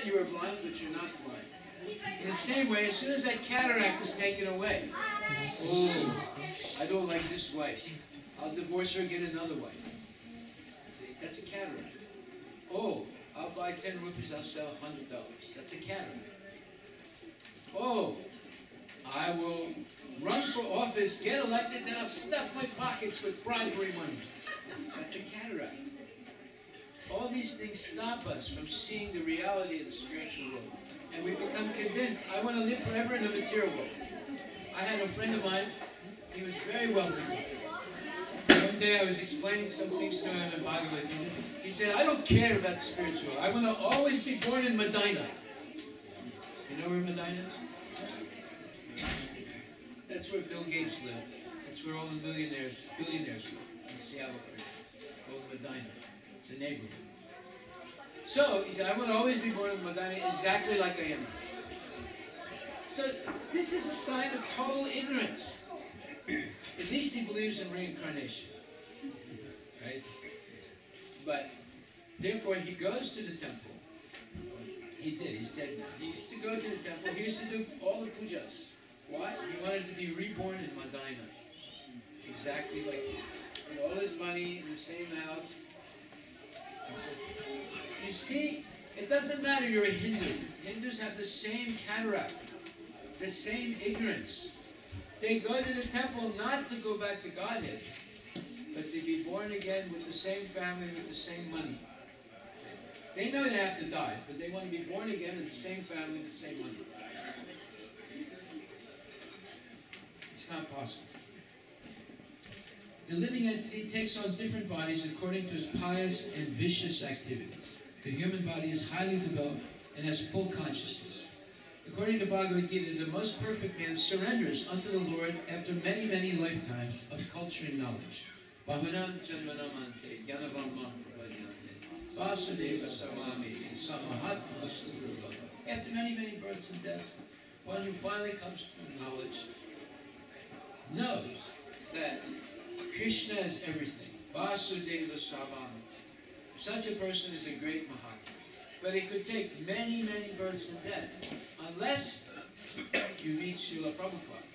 thought you were blind, but you're not blind. In the same way, as soon as that cataract is taken away, oh, I don't like this wife. I'll divorce her and get another wife. See, that's a cataract. Oh, I'll buy 10 rupees, I'll sell $100. That's a cataract. Oh, I will run for office, get elected, then I'll stuff my pockets with bribery money. That's a cataract. All these things stop us from seeing the reality of the spiritual world. And we become convinced, I want to live forever in the material world. I had a friend of mine, he was very wealthy. One day I was explaining some things to him in Bhagavad Gita. He said, I don't care about the spiritual world. I want to always be born in Medina. You know where Medina is? That's where Bill Gates lived. That's where all the billionaires live, in Seattle area. Called Medina. It's a neighborhood. So, he said, I want to always be born in Medina exactly like I am. So, this is a sign of total ignorance. At least he believes in reincarnation. Right? But, therefore, he goes to the temple. He did, he's dead now. He used to go to the temple, he used to do all the pujas. Why? He wanted to be reborn in Medina. Exactly like him. With all his money, in the same house. So, you see, it doesn't matter you're a Hindu. Hindus have the same cataract, the same ignorance. They go to the temple not to go back to Godhead, but to be born again with the same family, with the same money. They know they have to die, but they want to be born again in the same family, with the same money. It's not possible. The living entity takes on different bodies according to his pious and vicious activities. The human body is highly developed and has full consciousness. According to Bhagavad Gita, the most perfect man surrenders unto the Lord after many, many lifetimes of culture and knowledge. Bahunam janmanamante gyanavam prapadyante vasudeva samami samahat vasudruva. After many, many births and deaths, one who finally comes to knowledge knows that Krishna is everything. Vasudeva Savami. Such a person is a great Mahatma. But it could take many, many births and deaths unless you meet Srila Prabhupada,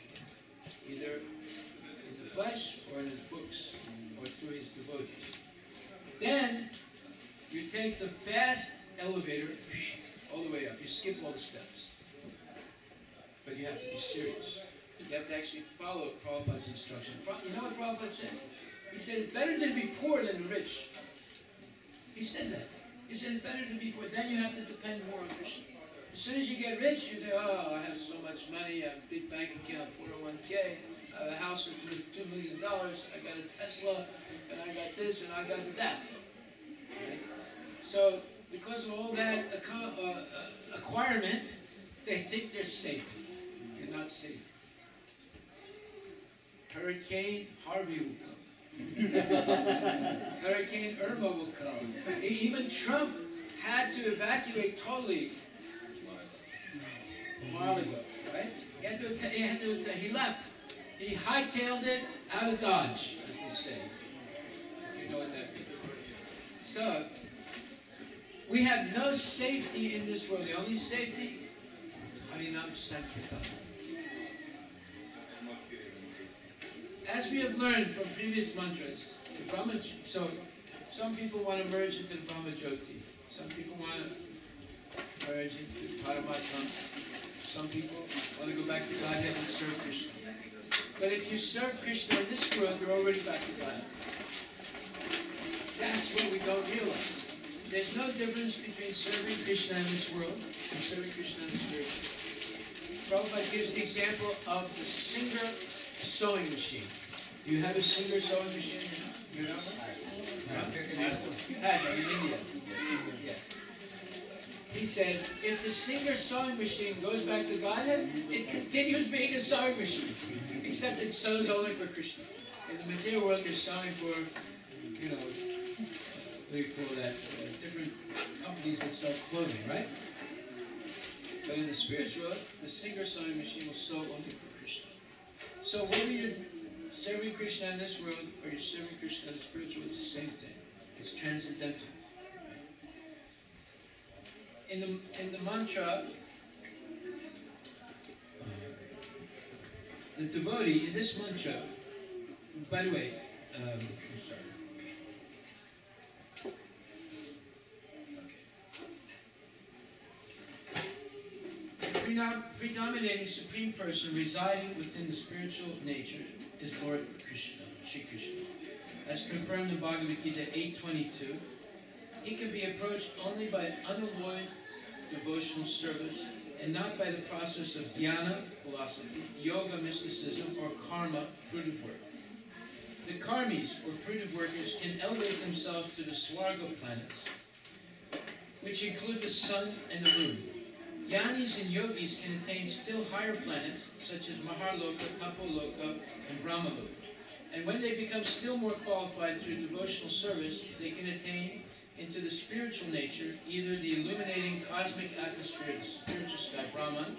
either in the flesh or in his books or through his devotees. Then you take the fast elevator all the way up. You skip all the steps. But you have to be serious. You have to actually follow Prabhupada's instruction. You know what Prabhupada said? He said, it's better to be poor than rich. He said that. He said, it's better to be poor. Then you have to depend more on Krishna. As soon as you get rich, you think, oh, I have so much money, I have a big bank account, 401k, I have a house that's worth $2 million, I got a Tesla, and I got this, and I got that. Right? So, because of all that acquirement, they think they're safe. You're not safe. Hurricane Harvey will come. Hurricane Irma will come. Even Trump had to evacuate totally a while ago, right? He left. He hightailed it out of Dodge, as they say. If you know what that means. So, we have no safety in this world. The only safety is Harinam Sankirtan. As we have learned from previous mantras, so some people want to merge into the Brahma Jyoti. Some people want to merge into Paramatma. Some people want to go back to Godhead and serve Krishna. But if you serve Krishna in this world, you're already back to Godhead. That's what we don't realize. There's no difference between serving Krishna in this world and serving Krishna in the spiritual world. Prabhupada gives the example of the Singer sewing machine. Do you have a Singer sewing machine? You know? You had one in India. Yeah. He said, if the Singer sewing machine goes back to Godhead, it continues being a sewing machine. Except it sews only for Krishna. In the material world, you're sewing for, you know, what do you call that? Different companies that sell clothing, right? But in the spiritual world, the Singer sewing machine will sew only for Krishna. So whether you're serving Krishna in this world or you're serving Krishna in the spiritual world, it's the same thing. It's transcendental. in the mantra, the devotee in this mantra, by the way, I'm sorry. Predominating Supreme Person residing within the spiritual nature is Lord Krishna, Shri Krishna. As confirmed in Bhagavad Gita 8.22, he can be approached only by unalloyed devotional service and not by the process of dhyana, philosophy, yoga, mysticism, or karma, fruitive work. The karmis, or fruitive workers, can elevate themselves to the Swarga planets, which include the sun and the moon. Jnanis and yogis can attain still higher planets, such as Maharloka, Tapoloka, and Brahmaloka. And when they become still more qualified through devotional service, they can attain into the spiritual nature, either the illuminating cosmic atmosphere of the spiritual sky, Brahman,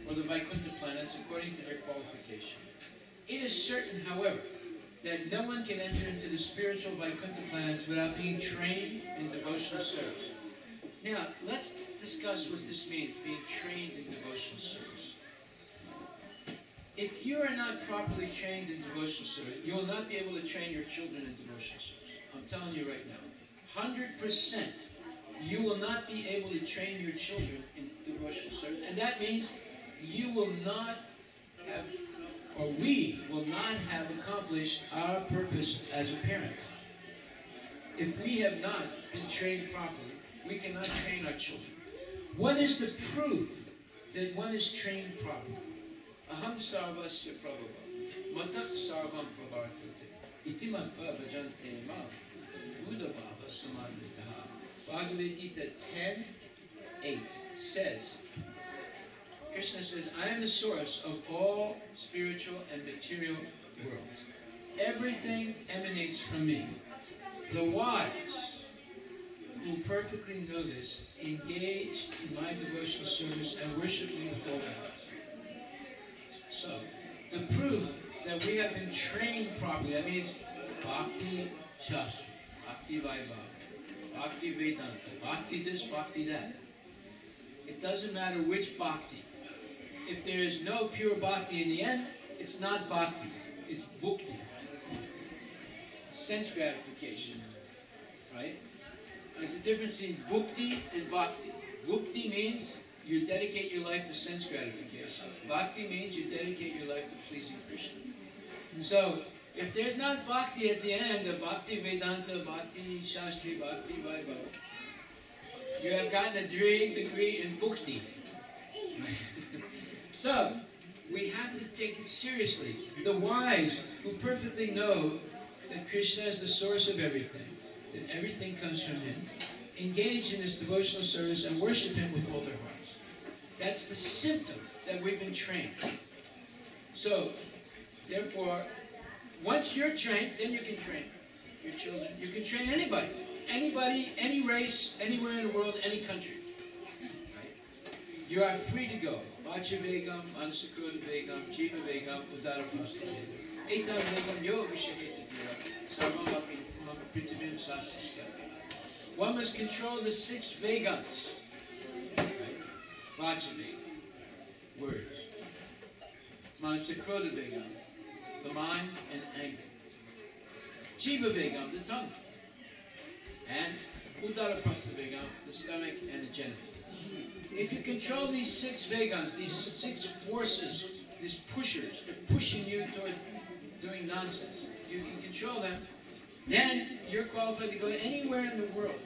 or the Vaikuntha planets, according to their qualification. It is certain, however, that no one can enter into the spiritual Vaikuntha planets without being trained in devotional service. Now, let's discuss what this means, being trained in devotional service. If you are not properly trained in devotional service, you will not be able to train your children in devotional service. I'm telling you right now, 100%, you will not be able to train your children in devotional service. And that means you will not have, or we will not have accomplished our purpose as a parent. If we have not been trained properly, we cannot train our children. What is the proof that one is trained properly? Aham sarvasya prabhava, matak sarvam pravartate, iti matva bhajante ma, buddhabhava samadritaha. Bhagavad Gita 10:8 says, Krishna says, I am the source of all spiritual and material worlds. Everything emanates from me. The wise, who perfectly know this, engage in my devotional service and worship me with all their hearts. So, the proof that we have been trained properly, that means Bhakti Shastra, Bhakti Vaibhava, Bhakti Vedanta, Bhakti this, Bhakti that. It doesn't matter which Bhakti. If there is no pure Bhakti in the end, it's not Bhakti, it's Bhukti. Sense gratification, right? There's a difference between Bhukti and Bhakti. Bhukti means you dedicate your life to sense gratification. Bhakti means you dedicate your life to pleasing Krishna. And so, if there's not Bhakti at the end of Bhakti Vedanta, Bhakti Shastri, Bhakti Vaibhava, you have gotten a degree in Bhukti. So, we have to take it seriously. The wise, who perfectly know that Krishna is the source of everything, that everything comes from him, engage in his devotional service and worship him with all their hearts. That's the symptom that we've been trained. So, therefore, once you're trained, then you can train your children. You can train anybody. Anybody, any race, anywhere in the world, any country. Right? You are free to go. Vacha Vegam, Manasakroda Vegam, Jiva Vegam, Udara Prasta Vegam. Etam Vegam Yo Vishaheta Dira, Sarvam Api Pritavim Sasasya. One must control the 6 Vegams. Right? Vacha Vegam, words. Manasakroda Vegam, the mind and anger. Jiva Vegam, the tongue. And Udara Prasta Vegam, the stomach and the genitals. If you control these 6 Vegans, these 6 forces, these pushers, they're pushing you toward doing nonsense, you can control them, then you're qualified to go anywhere in the world.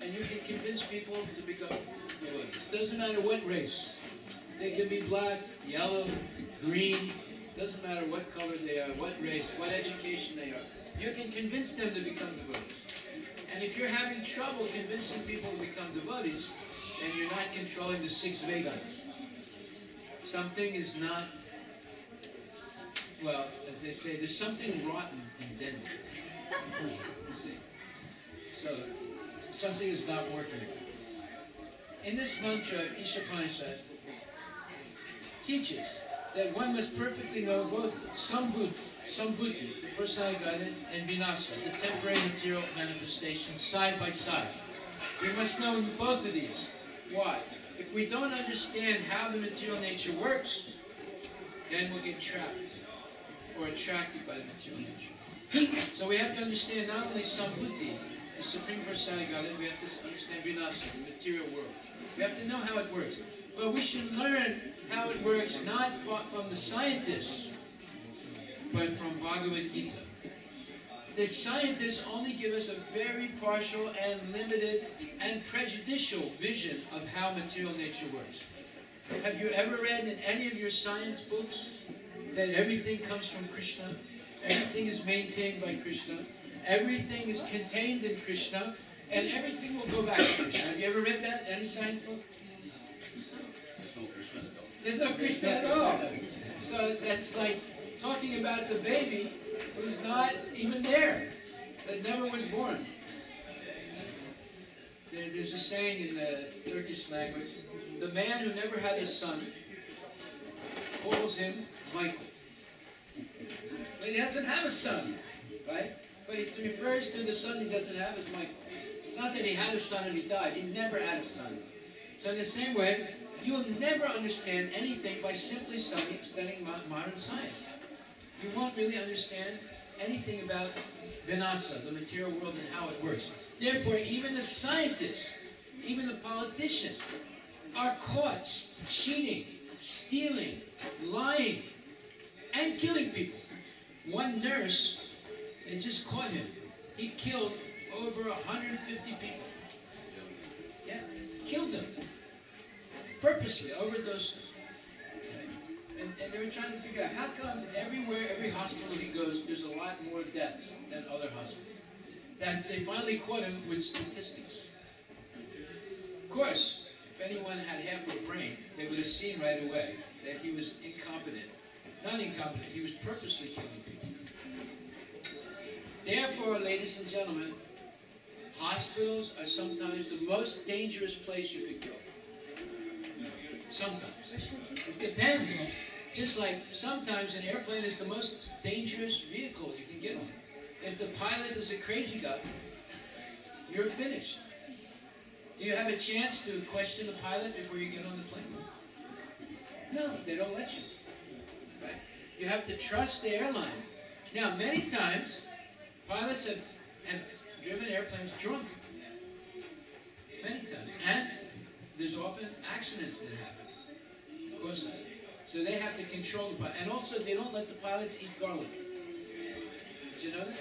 And you can convince people to become devotees. It doesn't matter what race. They can be black, yellow, green, doesn't matter what color they are, what race, what education they are. You can convince them to become devotees. And if you're having trouble convincing people to become devotees, then you're not controlling the 6 Vegans. Something is not, well, as they say, there's something rotten in Denver. You see? So, something is not working. In this mantra, Ishapanishad teaches that one must perfectly know both Sambhuti, the personality guided, and Vinasa, the temporary material manifestation, side by side. We must know both of these. Why? If we don't understand how the material nature works, then we'll get trapped or attracted by the material nature. So we have to understand not only Sambuddhi, the Supreme Personality of Godhead, we have to understand Vinasa, the material world. We have to know how it works. But we should learn how it works not from the scientists, but from Bhagavad Gita. The scientists only give us a very partial and limited and prejudicial vision of how material nature works. Have you ever read in any of your science books that everything comes from Krishna? Everything is maintained by Krishna. Everything is contained in Krishna. And everything will go back to Krishna. Have you ever read that? Any science book? There's no Krishna at all. So that's like talking about the baby who's not even there, that never was born. There's a saying in the Turkish language, the man who never had a son calls him Michael. But he doesn't have a son, right? But it refers to the son he doesn't have as Michael. It's not that he had a son and he died. He never had a son. So in the same way, you'll never understand anything by simply studying modern science. You won't really understand anything about Vinasa, the material world, and how it works. Therefore, even the scientists, even the politicians, are caught cheating, stealing, lying, and killing people. One nurse, they just caught him. He killed over 150 people. Yeah, killed them. Purposely, overdosed them. And they were trying to figure out how come everywhere, every hospital he goes, there's a lot more deaths than other hospitals. That they finally caught him with statistics. Of course, if anyone had half a brain, they would have seen right away that he was incompetent. Not incompetent, he was purposely killing people. Therefore, ladies and gentlemen, hospitals are sometimes the most dangerous place you could go. Sometimes. It depends. Just like sometimes an airplane is the most dangerous vehicle you can get on. If the pilot is a crazy guy, you're finished. Do you have a chance to question the pilot before you get on the plane? No, they don't let you. Right? You have to trust the airline. Now, many times, pilots have driven airplanes drunk. Many times. And there's often accidents that happen because of that. So they have to control the pilot. And also, they don't let the pilots eat garlic. Did you know that?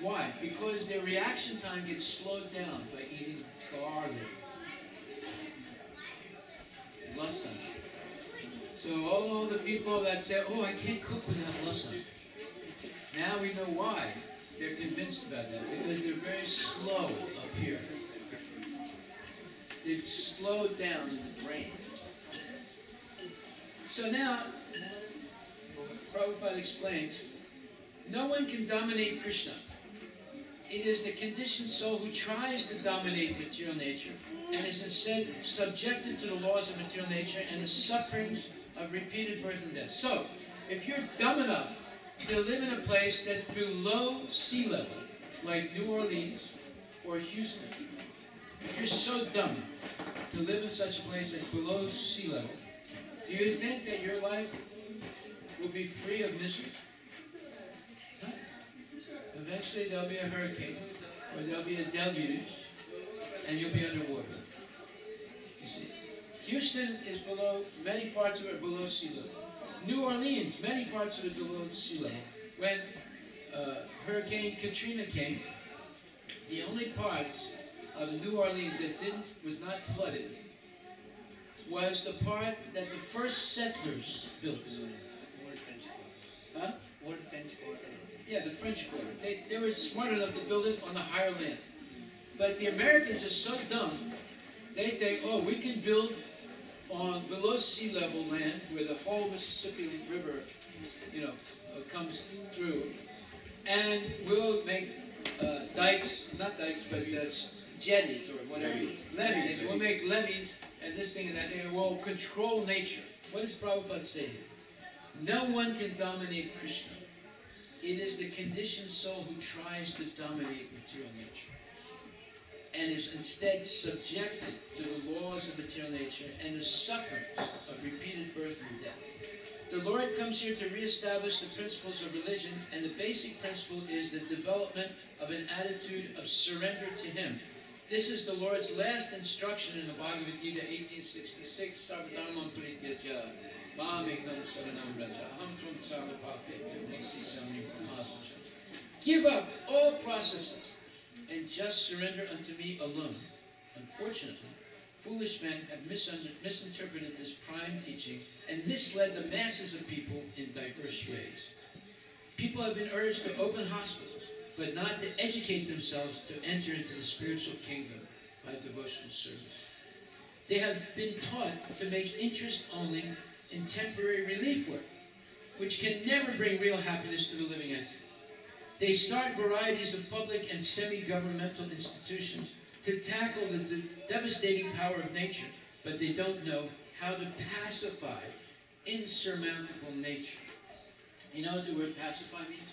Why? Because their reaction time gets slowed down by eating garlic. Lasan. So all the people that say, oh, I can't cook without lasan. Now we know why they're convinced about that. Because they're very slow up here. They've slowed down in the brain. So now, Prabhupada explains, no one can dominate Krishna. It is the conditioned soul who tries to dominate material nature and is instead subjected to the laws of material nature and the sufferings of repeated birth and death. So, if you're dumb enough to live in a place that's below sea level, like New Orleans or Houston, if you're so dumb to live in such a place that's below sea level, do you think that your life will be free of misery? Huh? Eventually there'll be a hurricane, or there'll be a deluge, and you'll be underwater. You see, Houston is below, many parts of it are below sea level. New Orleans, many parts of it below sea level. When Hurricane Katrina came, the only parts of New Orleans that was not flooded was the part that the first settlers built. Huh? Yeah, the French Quarter. They were smart enough to build it on the higher land. But the Americans are so dumb, they think, oh, we can build on below sea level land where the whole Mississippi River, comes through, and we'll make dikes, not dikes, but jetties or whatever, levees. We'll make levees and this thing and that thing, and we'll control nature. What does Prabhupada say here? No one can dominate Krishna. It is the conditioned soul who tries to dominate material nature. and is instead subjected to the laws of material nature and the sufferings of repeated birth and death. The Lord comes here to reestablish the principles of religion, and the basic principle is the development of an attitude of surrender to Him. This is the Lord's last instruction in the Bhagavad Gita 1866. Sarvadharmam parityaja, mamekam saranam raja, aham tvam sarvapapetya, mosi samyam brahmasya. Give up all processes and just surrender unto me alone. Unfortunately, foolish men have misinterpreted this prime teaching and misled the masses of people in diverse ways. People have been urged to open hospitals, but not to educate themselves to enter into the spiritual kingdom by devotional service. They have been taught to make interest only in temporary relief work, which can never bring real happiness to the living entity. They start varieties of public and semi-governmental institutions to tackle the devastating power of nature, but they don't know how to pacify insurmountable nature. You know what the word pacify means?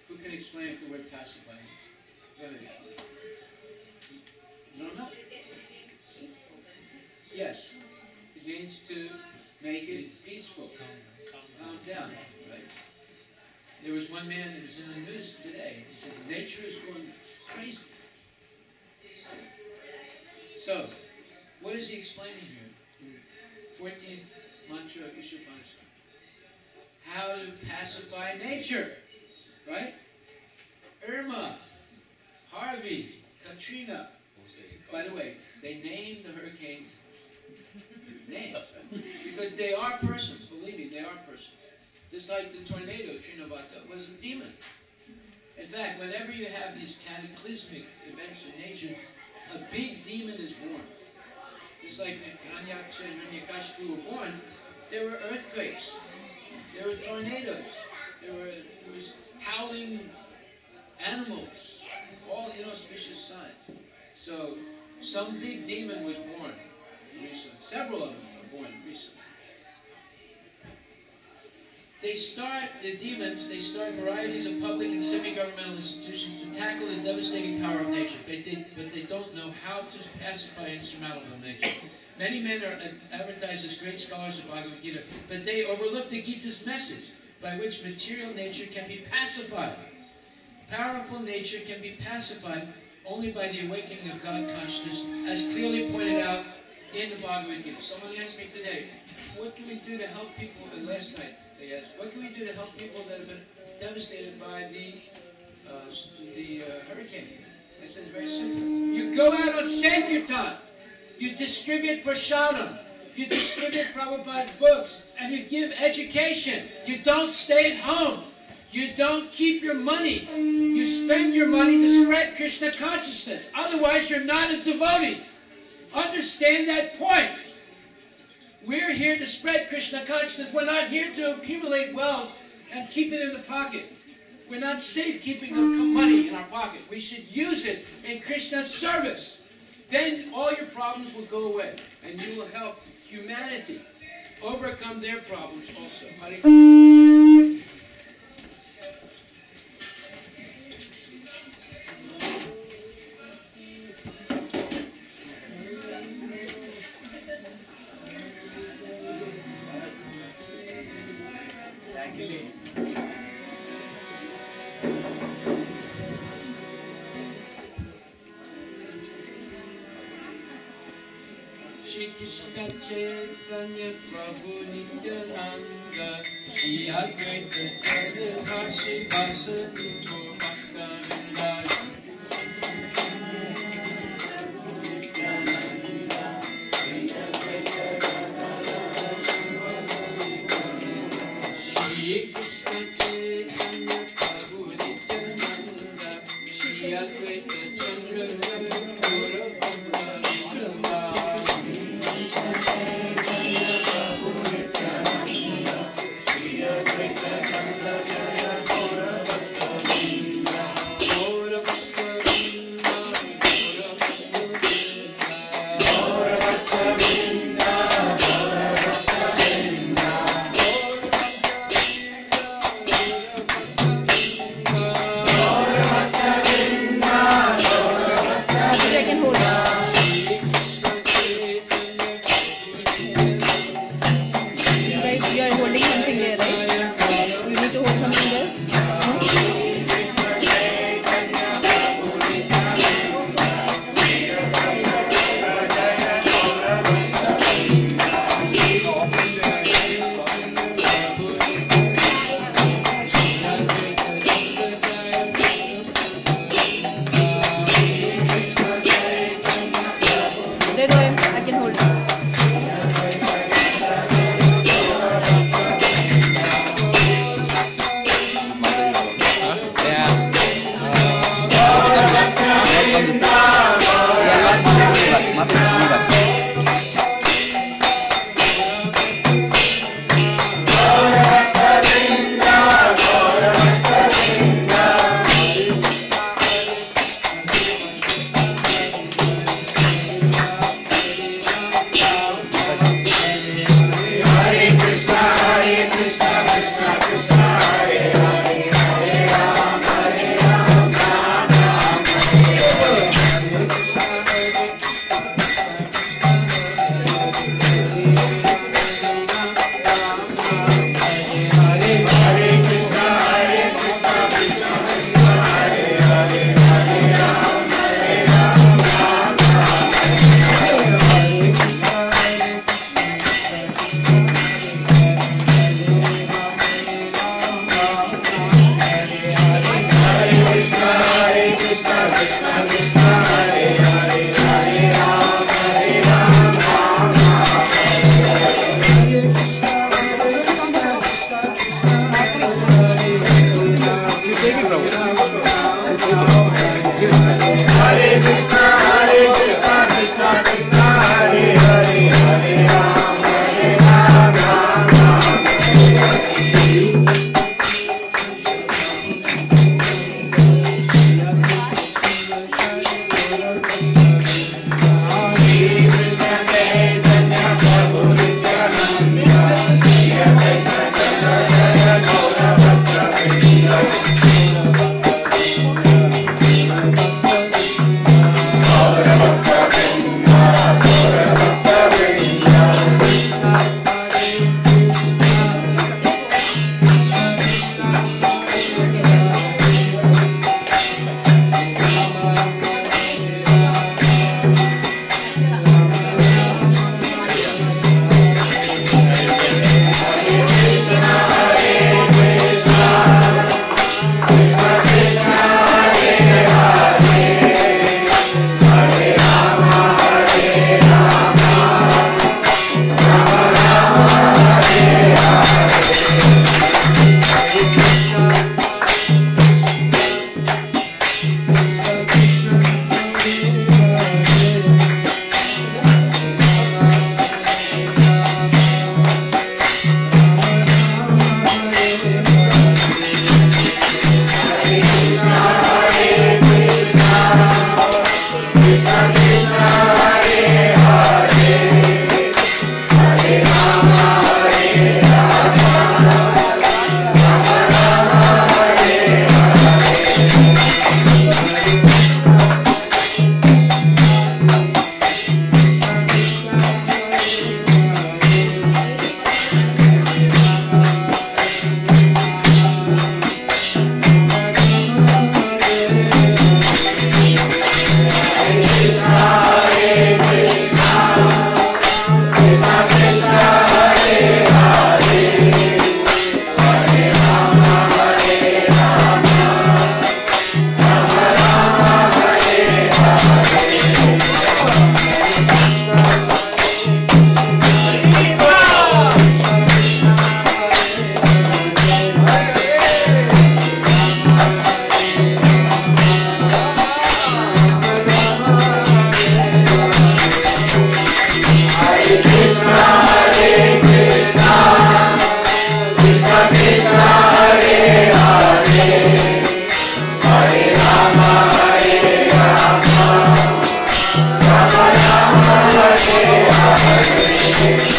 Who can explain what the word pacify means? Go ahead. You don't know? Yes. It means to make it peaceful. Calm down, right? There was one man that was in the news today. He said, nature is going crazy. So, what is he explaining here? In 14th mantra of Ishopanishad. How to pacify nature, right? Irma, Harvey, Katrina. By the way, they named the hurricanes names, right? Because they are persons, believe me, they are persons. Just like the tornado, Trinavata, was a demon. In fact, whenever you have these cataclysmic events in nature, a big demon is born. Just like when Hiranyaksha and Hiranyakashipu were born, there were earthquakes, there were tornadoes, there was howling animals, all inauspicious signs. So some big demon was born recently. Several of them were born recently. The demons start varieties of public and semi-governmental institutions to tackle the devastating power of nature, but they don't know how to pacify insurmountable nature. Many men are advertised as great scholars of Bhagavad Gita, but they overlook the Gita's message, by which material nature can be pacified. Powerful nature can be pacified only by the awakening of God consciousness, as clearly pointed out in the Bhagavad Gita. Someone asked me today, what can we do to help people, and last night, they asked, what can we do to help people that have been devastated by the hurricane? I said, it's very simple. You go out on Sankirtan. You distribute prasadam. You distribute Prabhupada's books. And you give education. You don't stay at home. You don't keep your money. You spend your money to spread Krishna consciousness. Otherwise, you're not a devotee. Understand that point. We're here to spread Krishna consciousness. We're not here to accumulate wealth and keep it in the pocket. We're not safe keeping the money in our pocket. We should use it in Krishna's service. Then all your problems will go away, and you will help humanity overcome their problems also. Shri Krishna Chaitanya Prabhu Nityananda Shri Advaita Gadadhar Shri Vasudeva Bhakta Shri Let him. I can hold it. Hare